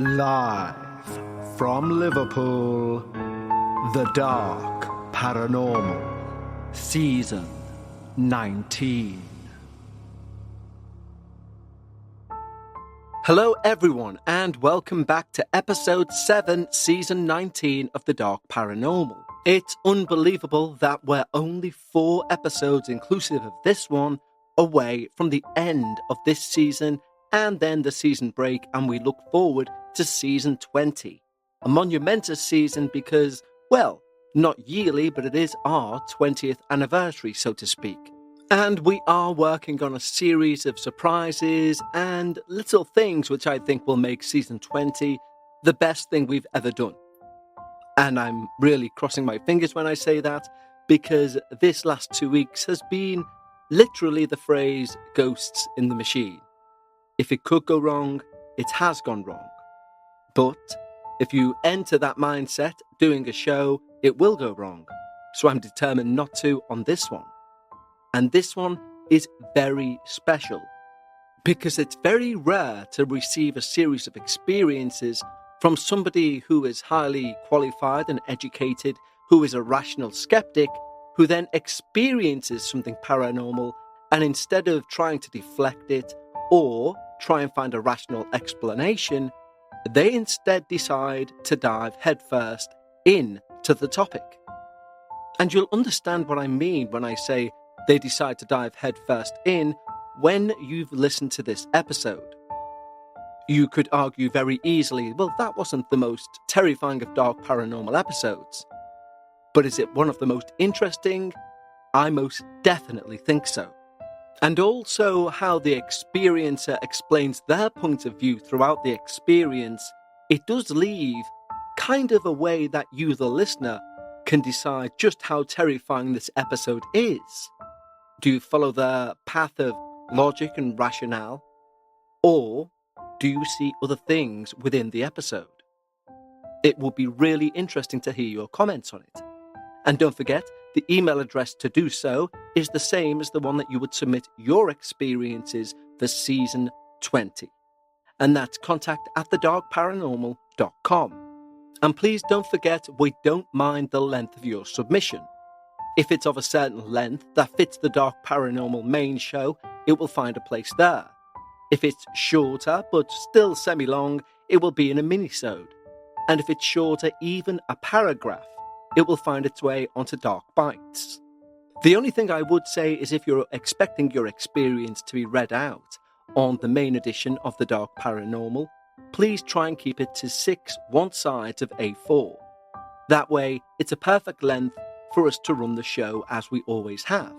Live from Liverpool, The Dark Paranormal, Season 19. Hello everyone, and welcome back to Episode 7, Season 19 of The Dark Paranormal. It's unbelievable that we're only 4 episodes, inclusive of this one, away from the end of this season and then the season break, and we look forward to Season 20. A monumentous season because, well, not yearly, but it is our 20th anniversary, so to speak. And we are working on a series of surprises and little things which I think will make Season 20 the best thing we've ever done. And I'm really crossing my fingers when I say that, because this last 2 weeks has been literally the phrase ghosts in the machine. If it could go wrong, it has gone wrong. But if you enter that mindset doing a show, it will go wrong. So I'm determined not to on this one. And this one is very special because it's very rare to receive a series of experiences from somebody who is highly qualified and educated, who is a rational skeptic, who then experiences something paranormal, and instead of trying to deflect it or try and find a rational explanation, they instead decide to dive headfirst into the topic. And you'll understand what I mean when I say they decide to dive headfirst in when you've listened to this episode. You could argue very easily, well, that wasn't the most terrifying of Dark Paranormal episodes. But is it one of the most interesting? I most definitely think so. And also how the experiencer explains their point of view throughout the experience, it does leave kind of a way that you, the listener, can decide just how terrifying this episode is. Do you follow the path of logic and rationale? Or do you see other things within the episode? It will be really interesting to hear your comments on it. And don't forget, the email address to do so is the same as the one that you would submit your experiences for Season 20. And that's contact@thedarkparanormal.com. And please don't forget, we don't mind the length of your submission. If it's of a certain length that fits the Dark Paranormal main show, it will find a place there. If it's shorter but still semi-long, it will be in a mini-sode. And if it's shorter, even a paragraph, it will find its way onto Dark Bites. The only thing I would say is if you're expecting your experience to be read out on the main edition of the Dark Paranormal, please try and keep it to 6 one-sides of A4. That way, it's a perfect length for us to run the show as we always have.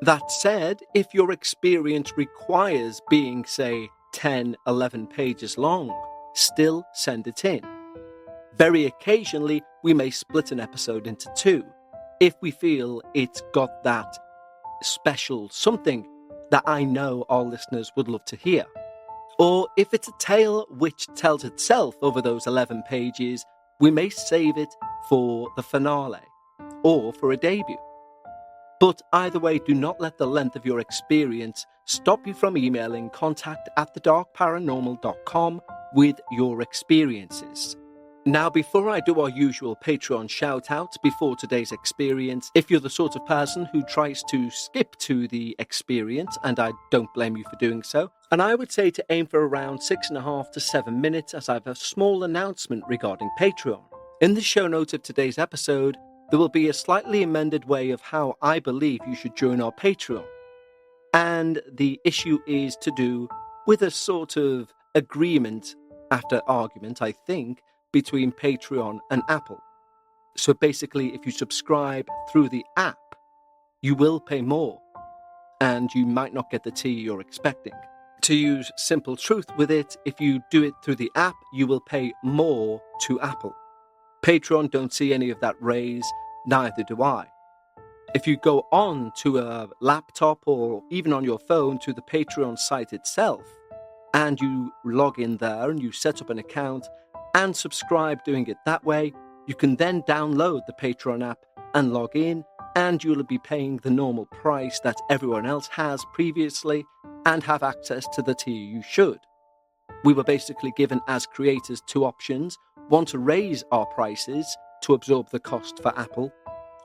That said, if your experience requires being, say, 10, 11 pages long, still send it in. Very occasionally, we may split an episode into 2 if we feel it's got that special something that I know our listeners would love to hear. Or if it's a tale which tells itself over those 11 pages, we may save it for the finale or for a debut. But either way, do not let the length of your experience stop you from emailing contact@thedarkparanormal.com with your experiences. Now, before I do our usual Patreon shout-out before today's experience, if you're the sort of person who tries to skip to the experience, and I don't blame you for doing so, and I would say to aim for around 6.5 to 7 minutes, as I have a small announcement regarding Patreon. In the show notes of today's episode, there will be a slightly amended way of how I believe you should join our Patreon. And the issue is to do with a sort of agreement, after argument, I think, between Patreon and Apple. So basically, if you subscribe through the app, you will pay more, and you might not get the tea you're expecting. To use simple truth with it, if you do it through the app, you will pay more to Apple. Patreon don't see any of that raise, neither do I. If you go on to a laptop or even on your phone to the Patreon site itself, and you log in there and you set up an account and subscribe doing it that way, you can then download the Patreon app and log in, and you'll be paying the normal price that everyone else has previously and have access to the tier you should. We were basically given as creators two options: one, to raise our prices to absorb the cost for Apple,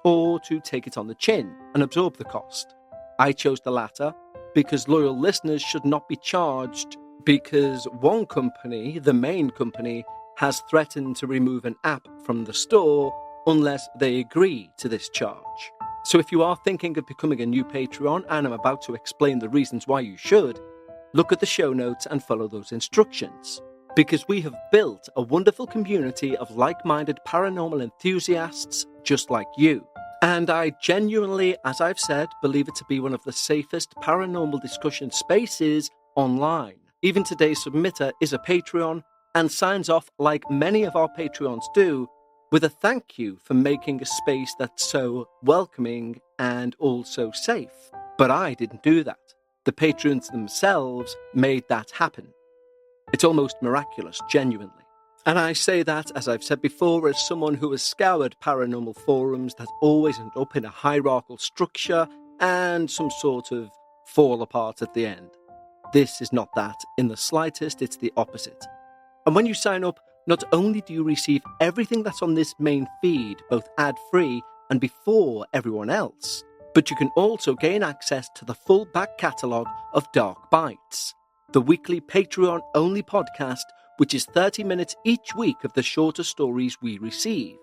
or to take it on the chin and absorb the cost. I chose the latter because loyal listeners should not be charged because one company, the main company, has threatened to remove an app from the store unless they agree to this charge. So if you are thinking of becoming a new Patreon, and I'm about to explain the reasons why you should, look at the show notes and follow those instructions. Because we have built a wonderful community of like-minded paranormal enthusiasts just like you. And I genuinely, as I've said, believe it to be one of the safest paranormal discussion spaces online. Even today's submitter is a Patreon and signs off, like many of our Patreons do, with a thank you for making a space that's so welcoming and also safe. But I didn't do that. The patrons themselves made that happen. It's almost miraculous, genuinely. And I say that, as I've said before, as someone who has scoured paranormal forums that always end up in a hierarchical structure and some sort of fall apart at the end. This is not that in the slightest, it's the opposite. And when you sign up, not only do you receive everything that's on this main feed, both ad-free and before everyone else, but you can also gain access to the full back catalogue of Dark Bites, the weekly Patreon-only podcast, which is 30 minutes each week of the shorter stories we receive.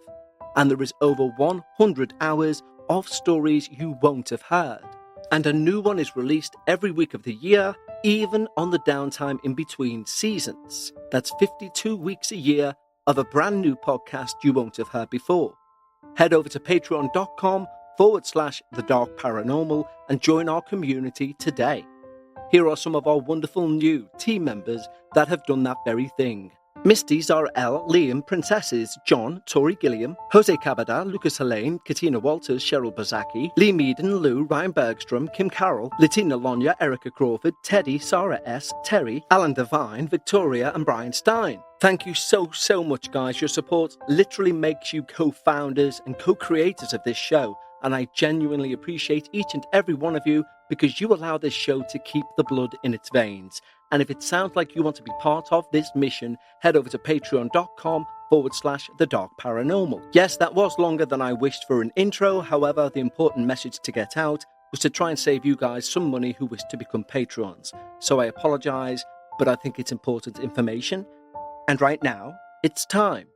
And there is over 100 hours of stories you won't have heard. And a new one is released every week of the year, even on the downtime in between seasons. That's 52 weeks a year of a brand new podcast you won't have heard before. Head over to patreon.com/The Dark Paranormal and join our community today. Here are some of our wonderful new team members that have done that very thing. Misty, Zara L, Liam, Princesses, John, Tori Gilliam, Jose Cabada, Lucas Helene, Katina Walters, Cheryl Bazaki, Lee Meaden, Lou, Ryan Bergstrom, Kim Carroll, Latina Lonya, Erica Crawford, Teddy, Sarah S, Terry, Alan Devine, Victoria and Brian Stein. Thank you so much, guys. Your support literally makes you co-founders and co-creators of this show, and I genuinely appreciate each and every one of you because you allow this show to keep the blood in its veins. And if it sounds like you want to be part of this mission, head over to patreon.com/The Dark Paranormal. Yes, that was longer than I wished for an intro. However, the important message to get out was to try and save you guys some money who wish to become Patreons. So I apologize, but I think it's important information. And right now, it's time.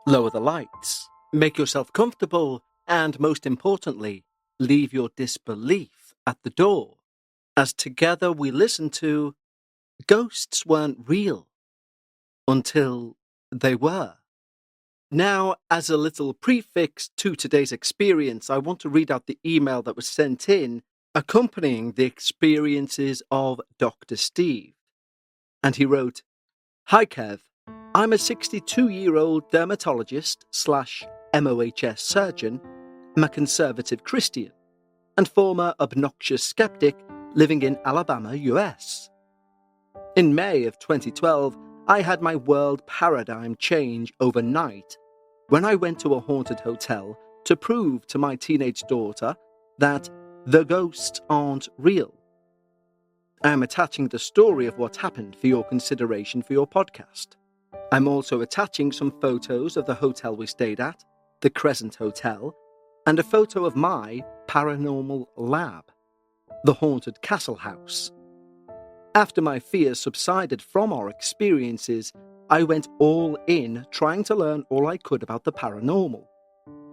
Lower the lights, make yourself comfortable, and most importantly, leave your disbelief at the door. As together we listen to Ghosts Weren't Real Until They Were. Now, as a little prefix to today's experience, I want to read out the email that was sent in accompanying the experiences of Dr. Steve. And he wrote, "Hi Kev, I'm a 62-year-old dermatologist / MOHS surgeon, I'm a conservative Christian, and former obnoxious skeptic living in Alabama, US. In May of 2012, I had my world paradigm change overnight when I went to a haunted hotel to prove to my teenage daughter that the ghosts aren't real. I am attaching the story of what happened for your consideration for your podcast. I'm also attaching some photos of the hotel we stayed at, the Crescent Hotel, and a photo of my paranormal lab, the Haunted Castle House. After my fears subsided from our experiences, I went all in trying to learn all I could about the paranormal,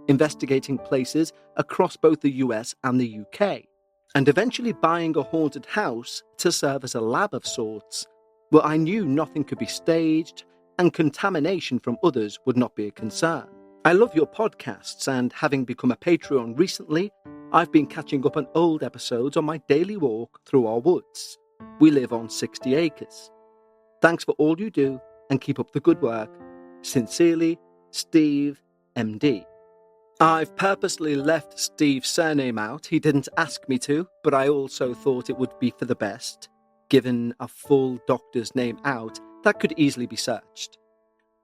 investigating places across both the US and the UK, and eventually buying a haunted house to serve as a lab of sorts, where I knew nothing could be staged and contamination from others would not be a concern. I love your podcasts, and having become a Patreon recently, I've been catching up on old episodes on my daily walk through our woods. We live on 60 acres. Thanks for all you do and keep up the good work. Sincerely, Steve, MD. I've purposely left Steve's surname out. He didn't ask me to, but I also thought it would be for the best. Given a full doctor's name out, that could easily be searched.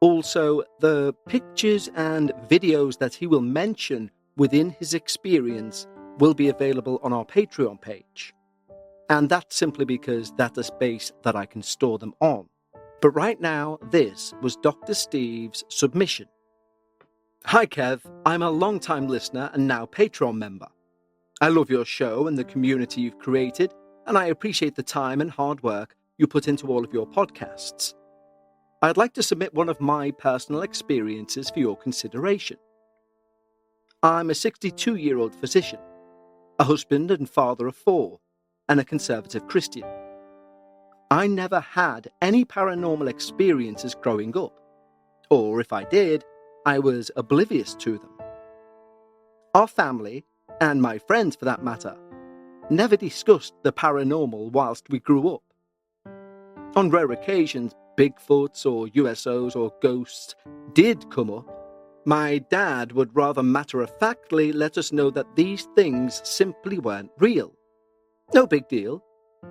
Also, the pictures and videos that he will mention within his experience will be available on our Patreon page. And that's simply because that's a space that I can store them on. But right now, this was Dr. Steve's submission. Hi Kev, I'm a long-time listener and now Patreon member. I love your show and the community you've created, and I appreciate the time and hard work you put into all of your podcasts. I'd like to submit one of my personal experiences for your consideration. I'm a 62-year-old physician, a husband and father of 4, and a conservative Christian. I never had any paranormal experiences growing up, or if I did, I was oblivious to them. Our family, and my friends for that matter, never discussed the paranormal whilst we grew up. On rare occasions, Bigfoots or USOs or ghosts did come up. My dad would rather matter-of-factly let us know that these things simply weren't real. No big deal.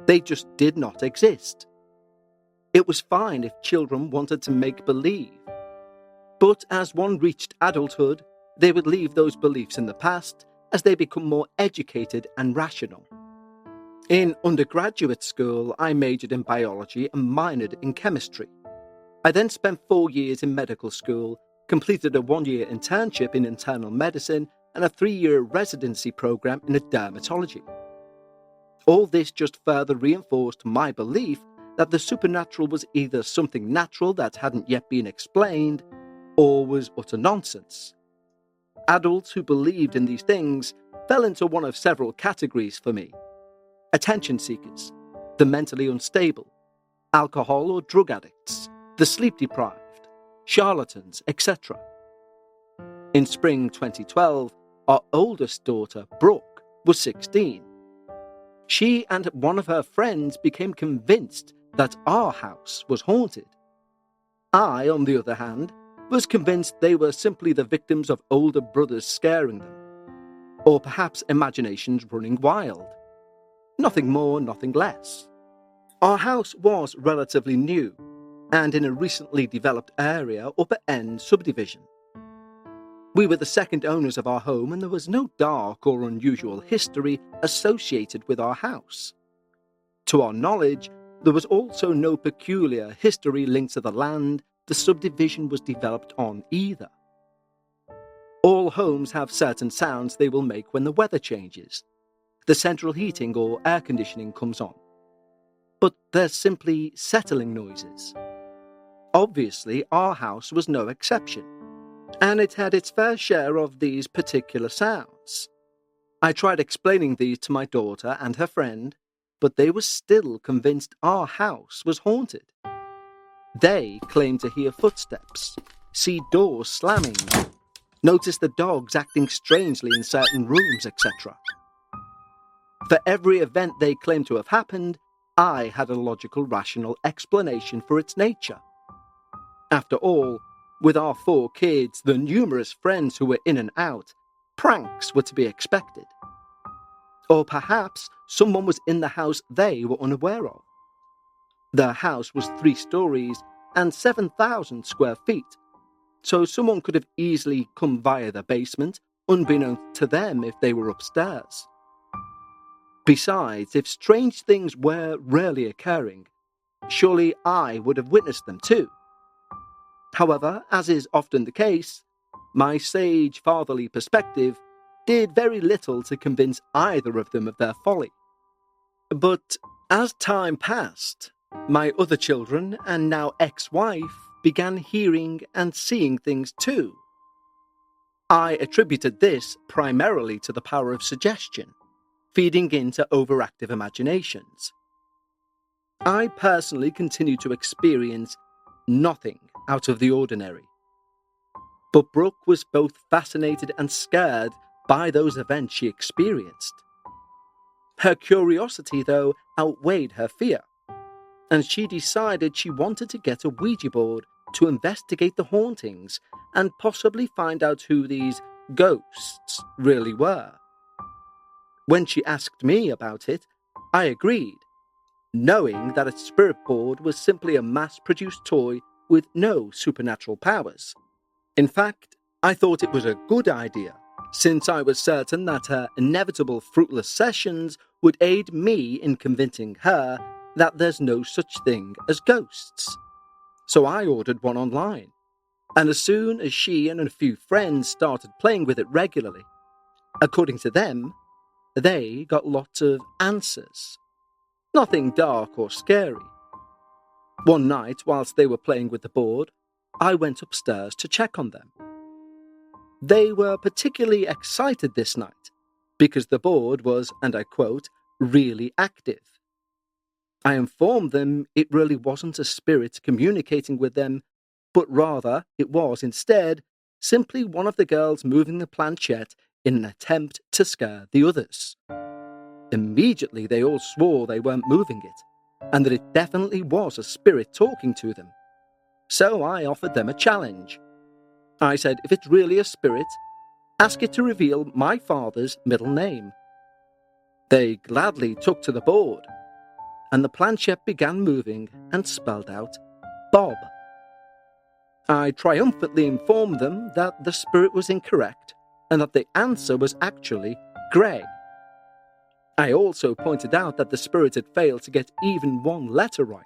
They just did not exist. It was fine if children wanted to make believe. But as one reached adulthood, they would leave those beliefs in the past as they become more educated and rational. In undergraduate school, I majored in biology and minored in chemistry. I then spent 4 years in medical school, completed a 1-year internship in internal medicine and a 3-year residency program in dermatology. All this just further reinforced my belief that the supernatural was either something natural that hadn't yet been explained, or was utter nonsense. Adults who believed in these things fell into one of several categories for me: attention seekers, the mentally unstable, alcohol or drug addicts, the sleep-deprived, charlatans, etc. In spring 2012, our oldest daughter, Brooke, was 16. She and one of her friends became convinced that our house was haunted. I, on the other hand, was convinced they were simply the victims of older brothers scaring them, or perhaps imaginations running wild. Nothing more, nothing less. Our house was relatively new, and in a recently developed area, Upper End subdivision. We were the second owners of our home, and there was no dark or unusual history associated with our house. To our knowledge, there was also no peculiar history linked to the land the subdivision was developed on either. All homes have certain sounds they will make when the weather changes. The central heating or air conditioning comes on. But they're simply settling noises. Obviously, our house was no exception, and it had its fair share of these particular sounds. I tried explaining these to my daughter and her friend, but they were still convinced our house was haunted. They claimed to hear footsteps, see doors slamming, notice the dogs acting strangely in certain rooms, etc. For every event they claimed to have happened, I had a logical, rational explanation for its nature. After all, with our 4 kids, the numerous friends who were in and out, pranks were to be expected. Or perhaps someone was in the house they were unaware of. The house was 3 stories and 7,000 square feet, so someone could have easily come via the basement, unbeknownst to them if they were upstairs. Besides, if strange things were rarely occurring, surely I would have witnessed them too. However, as is often the case, my sage fatherly perspective did very little to convince either of them of their folly. But as time passed, my other children and now ex-wife began hearing and seeing things too. I attributed this primarily to the power of suggestion, feeding into overactive imaginations. I personally continue to experience nothing out of the ordinary. But Brooke was both fascinated and scared by those events she experienced. Her curiosity, though, outweighed her fear, and she decided she wanted to get a Ouija board to investigate the hauntings and possibly find out who these ghosts really were. When she asked me about it, I agreed, knowing that a spirit board was simply a mass-produced toy with no supernatural powers. In fact, I thought it was a good idea, since I was certain that her inevitable fruitless sessions would aid me in convincing her that there's no such thing as ghosts. So I ordered one online. And as soon as she and a few friends started playing with it regularly, according to them, they got lots of answers. Nothing dark or scary. One night, whilst they were playing with the board, I went upstairs to check on them. They were particularly excited this night because the board was, and I quote, really active. I informed them it really wasn't a spirit communicating with them, but rather it was instead simply one of the girls moving the planchette in an attempt to scare the others. Immediately they all swore they weren't moving it, and that it definitely was a spirit talking to them. So I offered them a challenge. I said, if it's really a spirit, ask it to reveal my father's middle name. They gladly took to the board, and the planchette began moving and spelled out Bob. I triumphantly informed them that the spirit was incorrect and that the answer was actually Grey. I also pointed out that the spirit had failed to get even one letter right.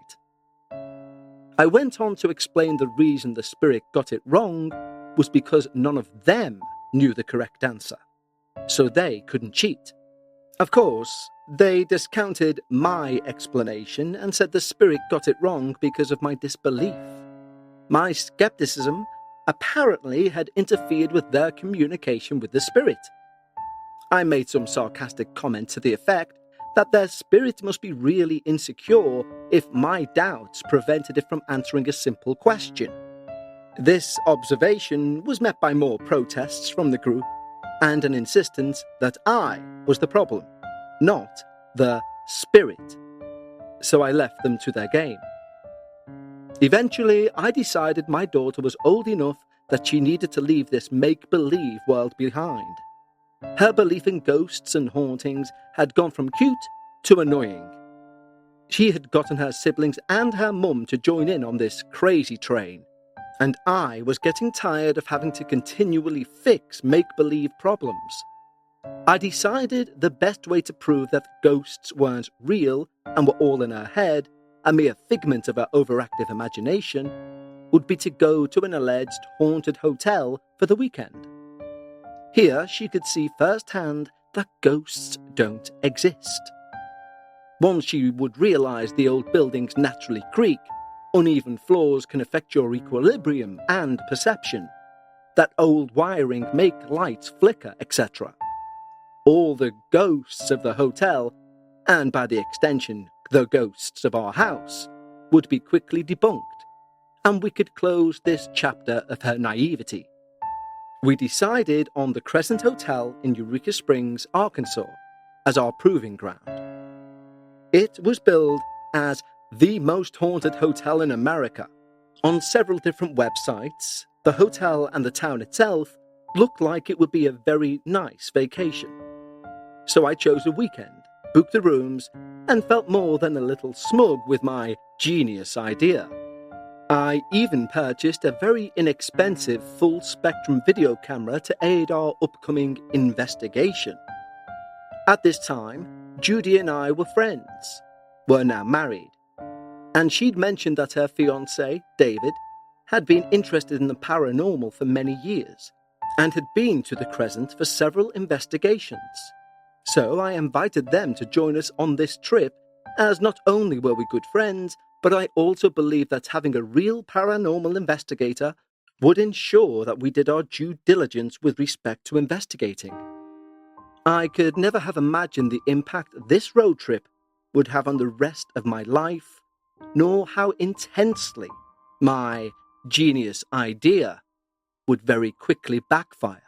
I went on to explain the reason the spirit got it wrong was because none of them knew the correct answer, so they couldn't cheat. Of course, they discounted my explanation and said the spirit got it wrong because of my disbelief. My skepticism apparently had interfered with their communication with the spirit. I made some sarcastic comment to the effect that their spirit must be really insecure if my doubts prevented it from answering a simple question. This observation was met by more protests from the group and an insistence that I was the problem, not the spirit. So I left them to their game. Eventually, I decided my daughter was old enough that she needed to leave this make-believe world behind. Her belief in ghosts and hauntings had gone from cute to annoying. She had gotten her siblings and her mum to join in on this crazy train, and I was getting tired of having to continually fix make-believe problems. I decided the best way to prove that ghosts weren't real and were all in her head, a mere figment of her overactive imagination, would be to go to an alleged haunted hotel for the weekend. Here she could see firsthand that ghosts don't exist. Once she would realise the old buildings naturally creak, uneven floors can affect your equilibrium and perception, that old wiring make lights flicker, etc. All the ghosts of the hotel, and by the extension the ghosts of our house, would be quickly debunked, and we could close this chapter of her naivety. We decided on the Crescent Hotel in Eureka Springs, Arkansas, as our proving ground. It was billed as the most haunted hotel in America. On several different websites, the hotel and the town itself looked like it would be a very nice vacation. So I chose a weekend, booked the rooms, and felt more than a little smug with my genius idea. I even purchased a very inexpensive full-spectrum video camera to aid our upcoming investigation. At this time, Judy and I were friends, were now married, and she'd mentioned that her fiancé, David, had been interested in the paranormal for many years and had been to the Crescent for several investigations. So I invited them to join us on this trip, as not only were we good friends, but I also believed that having a real paranormal investigator would ensure that we did our due diligence with respect to investigating. I could never have imagined the impact this road trip would have on the rest of my life, nor how intensely my genius idea would very quickly backfire.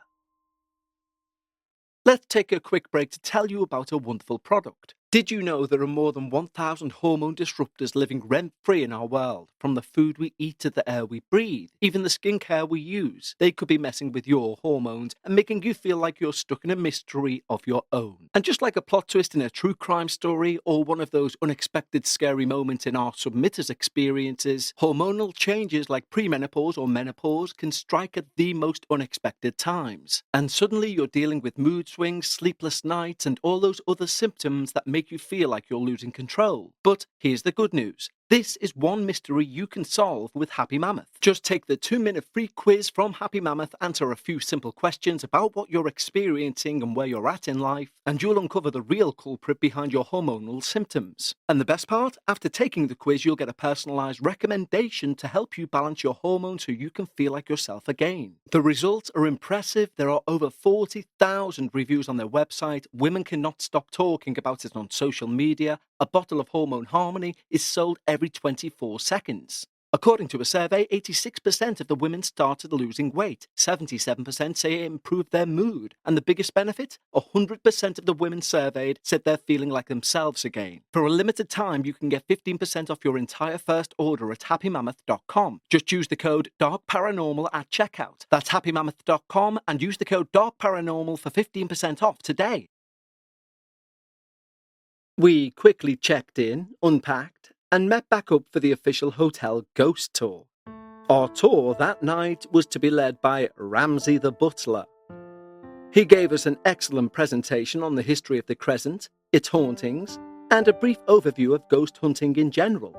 Let's take a quick break to tell you about a wonderful product. Did you know there are more than 1,000 hormone disruptors living rent-free in our world? From the food we eat to the air we breathe, even the skincare we use, they could be messing with your hormones and making you feel like you're stuck in a mystery of your own. And just like a plot twist in a true crime story or one of those unexpected scary moments in our submitters' experiences, hormonal changes like premenopause or menopause can strike at the most unexpected times. And suddenly you're dealing with mood swings, sleepless nights, and all those other symptoms that make you feel like you're losing control. But here's the good news. This is one mystery you can solve with Happy Mammoth. Just take the 2-minute free quiz from Happy Mammoth, answer a few simple questions about what you're experiencing and where you're at in life, and you'll uncover the real culprit behind your hormonal symptoms. And the best part? After taking the quiz, you'll get a personalised recommendation to help you balance your hormones so you can feel like yourself again. The results are impressive. There are over 40,000 reviews on their website. Women cannot stop talking about it on social media. A bottle of Hormone Harmony is sold every 24 seconds. According to a survey, 86% of the women started losing weight, 77% say it improved their mood, and the biggest benefit? 100% of the women surveyed said they're feeling like themselves again. For a limited time, you can get 15% off your entire first order at happymammoth.com. Just use the code DARKParanormal at checkout. That's happymammoth.com and use the code DARKParanormal for 15% off today. We quickly checked in, unpacked, and met back up for the official hotel ghost tour. Our tour that night was to be led by Ramsay the butler. He gave us an excellent presentation on the history of the Crescent, its hauntings, and a brief overview of ghost hunting in general.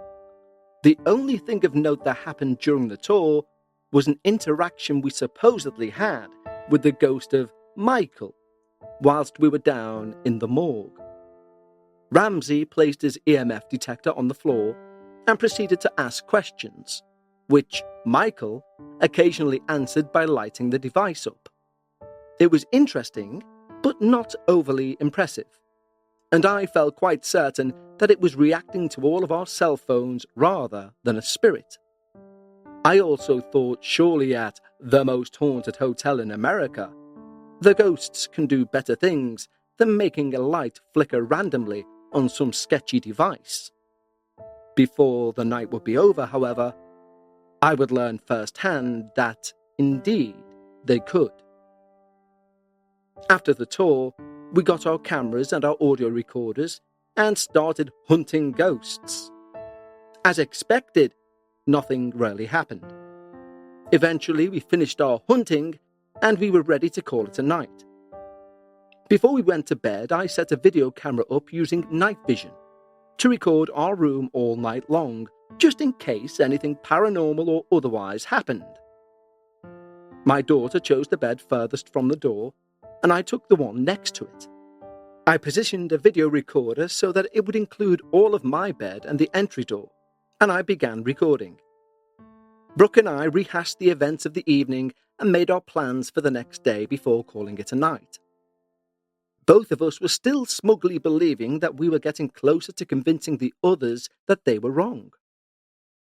The only thing of note that happened during the tour was an interaction we supposedly had with the ghost of Michael whilst we were down in the morgue. Ramsay placed his EMF detector on the floor and proceeded to ask questions, which Michael occasionally answered by lighting the device up. It was interesting, but not overly impressive, and I felt quite certain that it was reacting to all of our cell phones rather than a spirit. I also thought surely at the most haunted hotel in America, the ghosts can do better things than making a light flicker randomly on some sketchy device. Before the night would be over, however, I would learn firsthand that, indeed, they could. After the tour, we got our cameras and our audio recorders and started hunting ghosts. As expected, nothing really happened. Eventually, we finished our hunting and we were ready to call it a night. Before we went to bed, I set a video camera up using night vision to record our room all night long, just in case anything paranormal or otherwise happened. My daughter chose the bed furthest from the door, and I took the one next to it. I positioned a video recorder so that it would include all of my bed and the entry door, and I began recording. Brooke and I rehashed the events of the evening and made our plans for the next day before calling it a night. Both of us were still smugly believing that we were getting closer to convincing the others that they were wrong.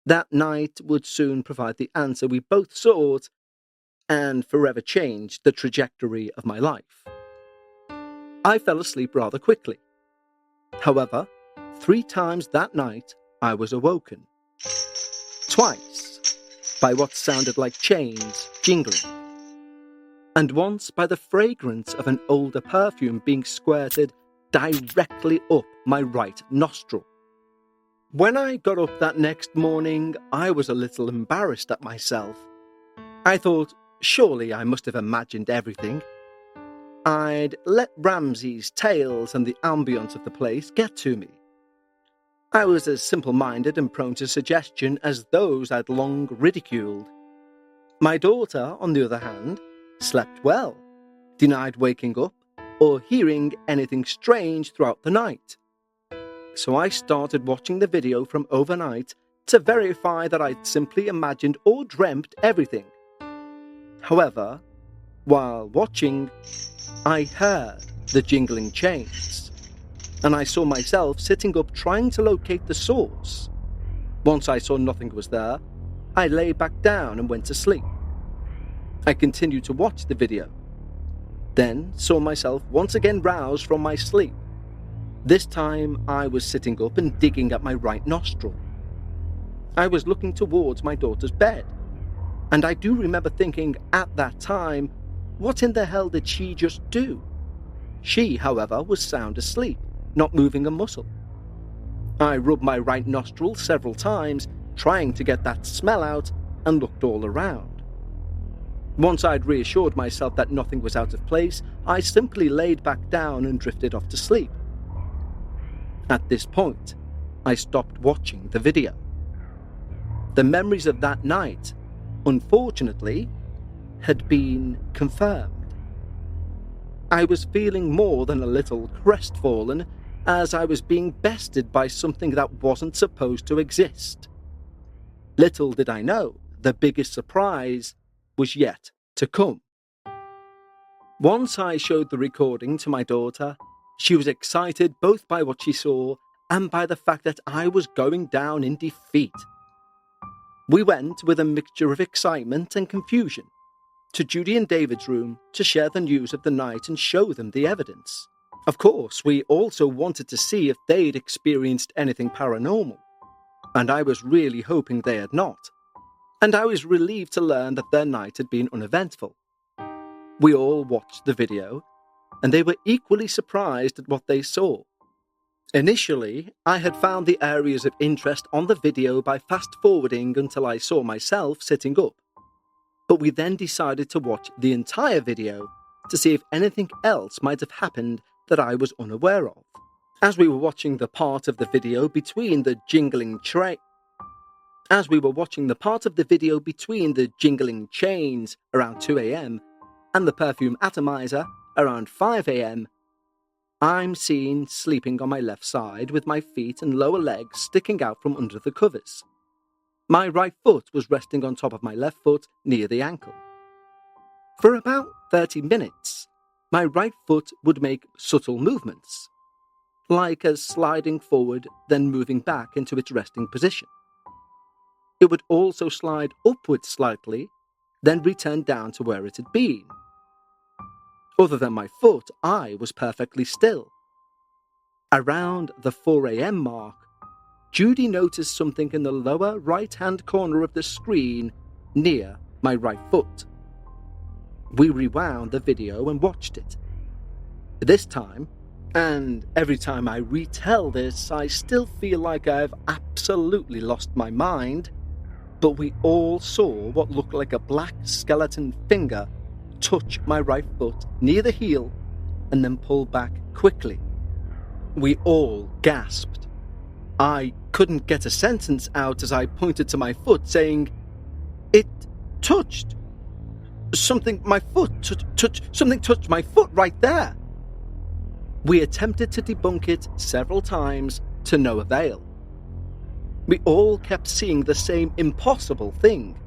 That night would soon provide the answer we both sought and forever change the trajectory of my life. I fell asleep rather quickly. However, 3 times that night I was awoken. Twice by what sounded like chains jingling, and once by the fragrance of an older perfume being squirted directly up my right nostril. When I got up that next morning, I was a little embarrassed at myself. I thought, surely I must have imagined everything. I'd let Ramsay's tales and the ambience of the place get to me. I was as simple-minded and prone to suggestion as those I'd long ridiculed. My daughter, on the other hand, slept well, denied waking up or hearing anything strange throughout the night. So I started watching the video from overnight to verify that I'd simply imagined or dreamt everything. However, while watching, I heard the jingling chains, and I saw myself sitting up trying to locate the source. Once I saw nothing was there, I lay back down and went to sleep. I continued to watch the video, then saw myself once again roused from my sleep. This time I was sitting up and digging at my right nostril. I was looking towards my daughter's bed, and I do remember thinking at that time, what in the hell did she just do? She, however, was sound asleep, not moving a muscle. I rubbed my right nostril several times, trying to get that smell out, and looked all around. Once I'd reassured myself that nothing was out of place, I simply laid back down and drifted off to sleep. At this point, I stopped watching the video. The memories of that night, unfortunately, had been confirmed. I was feeling more than a little crestfallen as I was being bested by something that wasn't supposed to exist. Little did I know, the biggest surprise was yet to come. Once I showed the recording to my daughter, she was excited both by what she saw and by the fact that I was going down in defeat. We went with a mixture of excitement and confusion to Judy and David's room to share the news of the night and show them the evidence. Of course, we also wanted to see if they'd experienced anything paranormal, and I was really hoping they had not. And I was relieved to learn that their night had been uneventful. We all watched the video, and they were equally surprised at what they saw. Initially, I had found the areas of interest on the video by fast-forwarding until I saw myself sitting up. But we then decided to watch the entire video to see if anything else might have happened that I was unaware of. As we were watching the part of the video between the jingling chains around 2 a.m. and the perfume atomizer around 5 a.m., I'm seen sleeping on my left side with my feet and lower legs sticking out from under the covers. My right foot was resting on top of my left foot near the ankle. For about 30 minutes, my right foot would make subtle movements, like as sliding forward then moving back into its resting position. It would also slide upwards slightly, then return down to where it had been. Other than my foot, I was perfectly still. Around the 4 a.m. mark, Judy noticed something in the lower right-hand corner of the screen near my right foot. We rewound the video and watched it. This time, and every time I retell this, I still feel like I've absolutely lost my mind, but we all saw what looked like a black skeleton finger touch my right foot near the heel and then pull back quickly. We all gasped. I couldn't get a sentence out as I pointed to my foot saying, "It touched. Something touched my foot right there." We attempted to debunk it several times to no avail. We all kept seeing the same impossible thing.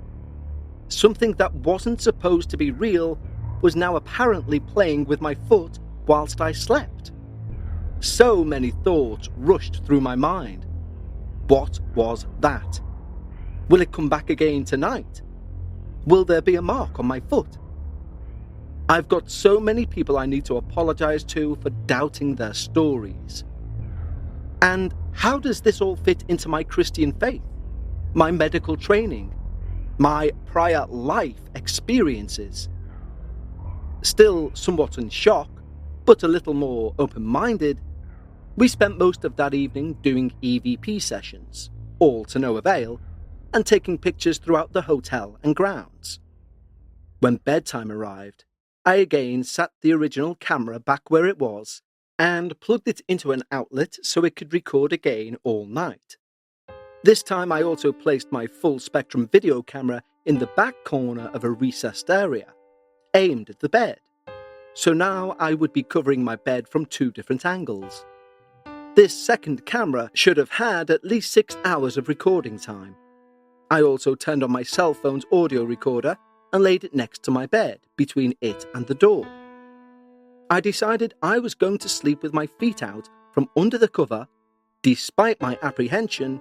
Something that wasn't supposed to be real was now apparently playing with my foot whilst I slept. So many thoughts rushed through my mind. What was that? Will it come back again tonight? Will there be a mark on my foot? I've got so many people I need to apologize to for doubting their stories. And how does this all fit into my Christian faith, my medical training, my prior life experiences? Still somewhat in shock, but a little more open-minded, we spent most of that evening doing EVP sessions, all to no avail, and taking pictures throughout the hotel and grounds. When bedtime arrived, I again sat the original camera back where it was and plugged it into an outlet so it could record again all night. This time I also placed my full-spectrum video camera in the back corner of a recessed area, aimed at the bed, so now I would be covering my bed from 2 different angles. This second camera should have had at least 6 hours of recording time. I also turned on my cell phone's audio recorder and laid it next to my bed, between it and the door. I decided I was going to sleep with my feet out from under the cover, despite my apprehension,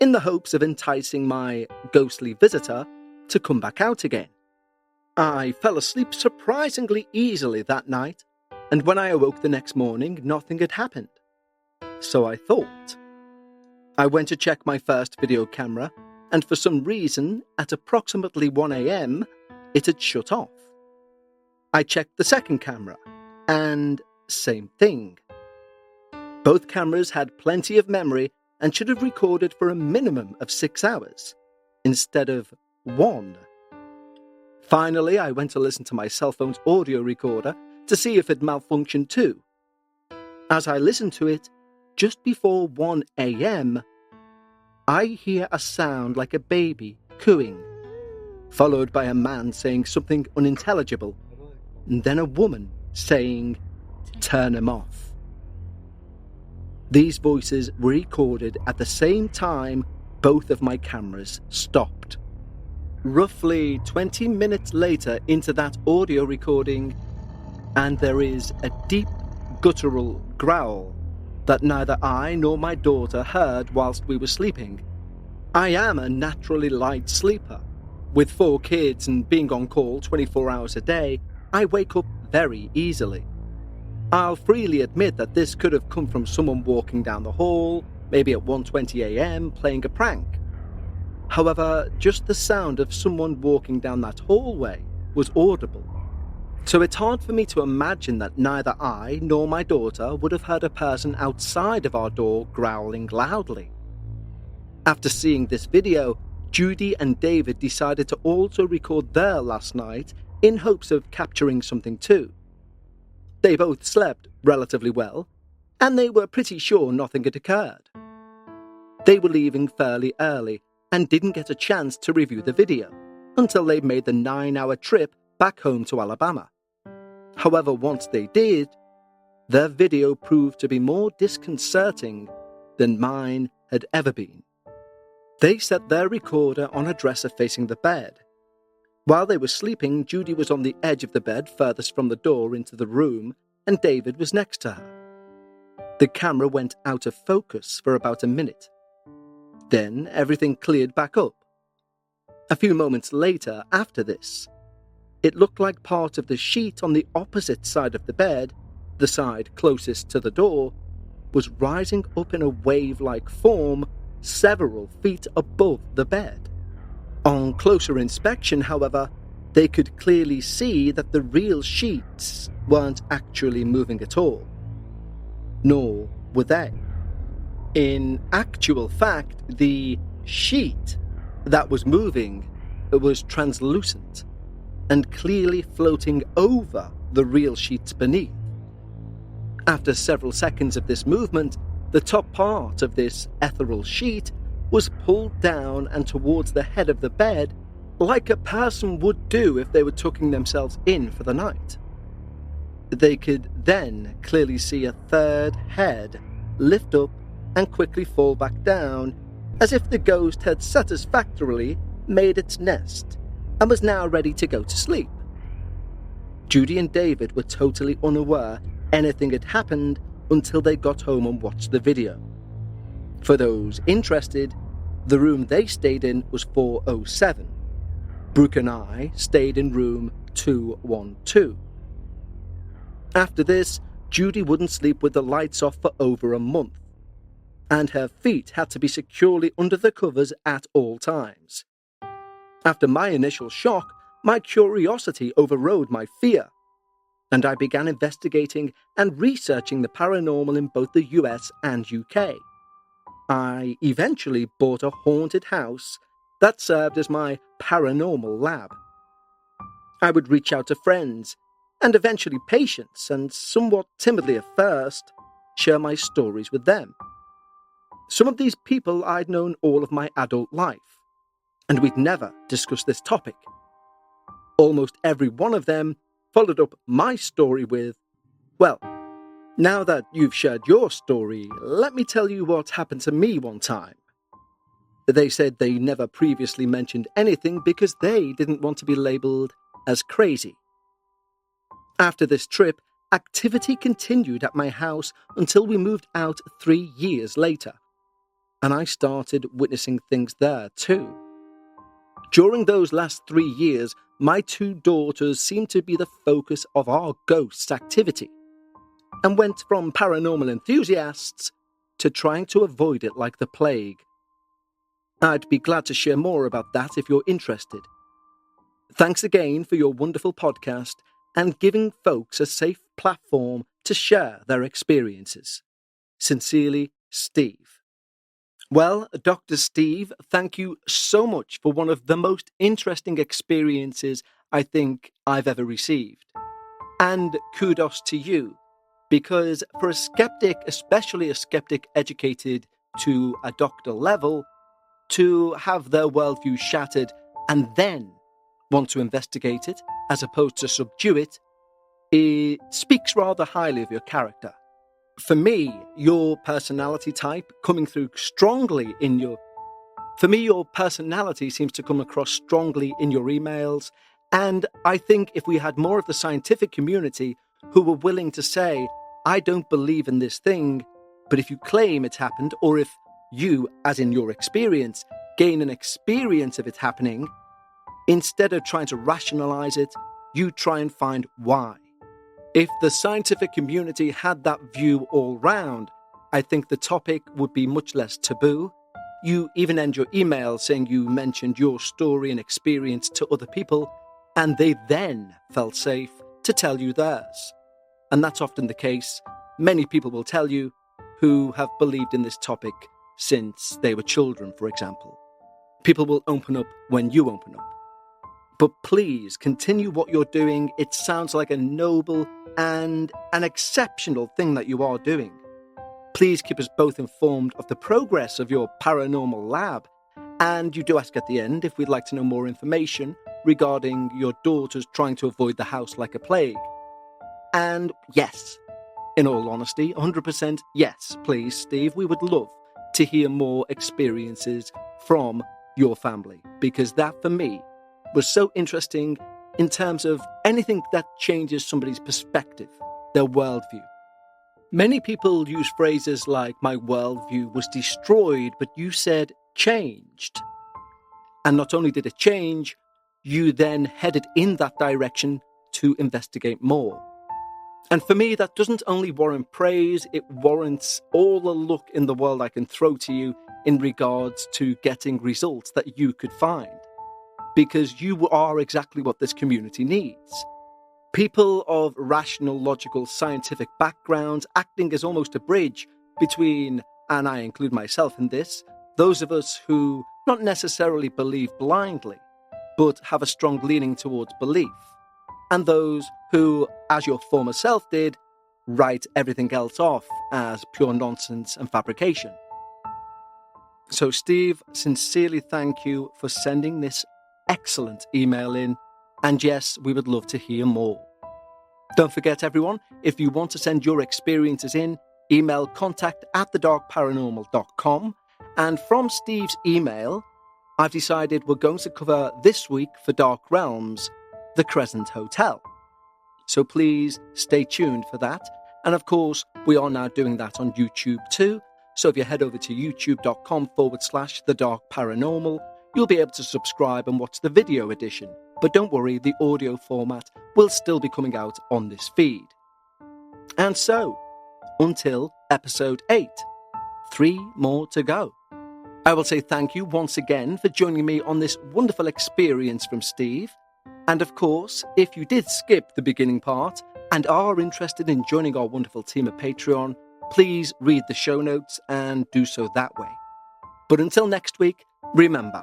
in the hopes of enticing my ghostly visitor to come back out again. I fell asleep surprisingly easily that night, and when I awoke the next morning, nothing had happened. So I thought. I went to check my first video camera, and for some reason, at approximately 1 a.m., it had shut off. I checked the second camera, and same thing. Both cameras had plenty of memory and should have recorded for a minimum of 6 hours, instead of 1. Finally, I went to listen to my cell phone's audio recorder to see if it malfunctioned too. As I listened to it, just before 1 a.m., I hear a sound like a baby cooing, followed by a man saying something unintelligible, and then a woman saying, "Turn him off." These voices were recorded at the same time both of my cameras stopped. Roughly 20 minutes later into that audio recording, and there is a deep guttural growl that neither I nor my daughter heard whilst we were sleeping. I am a naturally light sleeper. With 4 kids and being on call 24 hours a day, I wake up very easily. I'll freely admit that this could have come from someone walking down the hall, maybe at 1:20 a.m, playing a prank. However, just the sound of someone walking down that hallway was audible. So it's hard for me to imagine that neither I nor my daughter would have heard a person outside of our door growling loudly. After seeing this video, Judy and David decided to also record their last night in hopes of capturing something too. They both slept relatively well, and they were pretty sure nothing had occurred. They were leaving fairly early and didn't get a chance to review the video until they made the 9-hour trip back home to Alabama. However, once they did, their video proved to be more disconcerting than mine had ever been. They set their recorder on a dresser facing the bed. While they were sleeping, Judy was on the edge of the bed furthest from the door into the room, and David was next to her. The camera went out of focus for about a minute. Then everything cleared back up. A few moments later, after this, it looked like part of the sheet on the opposite side of the bed, the side closest to the door, was rising up in a wave-like form several feet above the bed. On closer inspection, however, they could clearly see that the real sheets weren't actually moving at all. Nor were they. In actual fact, the sheet that was moving was translucent and clearly floating over the real sheets beneath. After several seconds of this movement, the top part of this ethereal sheet was pulled down and towards the head of the bed like a person would do if they were tucking themselves in for the night. They could then clearly see a third head lift up and quickly fall back down, as if the ghost had satisfactorily made its nest and was now ready to go to sleep. Judy and David were totally unaware anything had happened until they got home and watched the video. For those interested, the room they stayed in was 407. Brooke and I stayed in room 212. After this, Judy wouldn't sleep with the lights off for over a month, and her feet had to be securely under the covers at all times. After my initial shock, my curiosity overrode my fear, and I began investigating and researching the paranormal in both the US and UK. I eventually bought a haunted house that served as my paranormal lab. I would reach out to friends, and eventually patients, and somewhat timidly at first, share my stories with them. Some of these people I'd known all of my adult life, and we'd never discussed this topic. Almost every one of them followed up my story with, "Well, now that you've shared your story, let me tell you what happened to me one time." They said they never previously mentioned anything because they didn't want to be labelled as crazy. After this trip, activity continued at my house until we moved out 3 years later, and I started witnessing things there too. During those last 3 years, my 2 daughters seemed to be the focus of our ghosts' activity, and went from paranormal enthusiasts to trying to avoid it like the plague. I'd be glad to share more about that if you're interested. Thanks again for your wonderful podcast and giving folks a safe platform to share their experiences. Sincerely, Steve. Well, Dr. Steve, thank you so much for one of the most interesting experiences I think I've ever received. And kudos to you, because for a skeptic, especially a skeptic educated to a doctor level, to have their worldview shattered and then want to investigate it as opposed to subdue it, it speaks rather highly of your character. For me, your personality type coming through strongly in your... For me, your personality seems to come across strongly in your emails, and I think if we had more of the scientific community who were willing to say, I don't believe in this thing, but if you claim it's happened, or if you, as in your experience, gain an experience of it happening, instead of trying to rationalize it, you try and find why. If the scientific community had that view all round, I think the topic would be much less taboo. You even end your email saying you mentioned your story and experience to other people, and they then felt safe to tell you theirs. And that's often the case. Many people will tell you who have believed in this topic since they were children, for example. People will open up when you open up. But please continue what you're doing. It sounds like a noble and an exceptional thing that you are doing. Please keep us both informed of the progress of your paranormal lab. And you do ask at the end if we'd like to know more information regarding your daughters trying to avoid the house like a plague. And yes, in all honesty, 100% yes, please, Steve, we would love to hear more experiences from your family, because that, for me, was so interesting in terms of anything that changes somebody's perspective, their worldview. Many people use phrases like, my worldview was destroyed, but you said changed. And not only did it change, you then headed in that direction to investigate more. And for me, that doesn't only warrant praise, it warrants all the luck in the world I can throw to you in regards to getting results that you could find. Because you are exactly what this community needs. People of rational, logical, scientific backgrounds acting as almost a bridge between, and I include myself in this, those of us who not necessarily believe blindly, but have a strong leaning towards belief, and those who, as your former self did, write everything else off as pure nonsense and fabrication. So, Steve, sincerely thank you for sending this excellent email in, and yes, we would love to hear more. Don't forget, everyone, if you want to send your experiences in, email contact@thedarkparanormal.com, and from Steve's email, I've decided we're going to cover this week for Dark Realms, the Crescent Hotel. So please stay tuned for that, and of course, we are now doing that on YouTube too, so if you head over to youtube.com/thedarkparanormal, you'll be able to subscribe and watch the video edition. But don't worry, the audio format will still be coming out on this feed. And so, until episode 8, 3 more to go. I will say thank you once again for joining me on this wonderful experience from Steve. And of course, if you did skip the beginning part and are interested in joining our wonderful team at Patreon, please read the show notes and do so that way. But until next week, remember,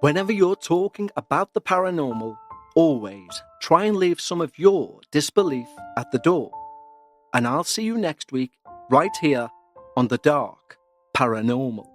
whenever you're talking about the paranormal, always try and leave some of your disbelief at the door. And I'll see you next week, right here on The Dark Paranormal.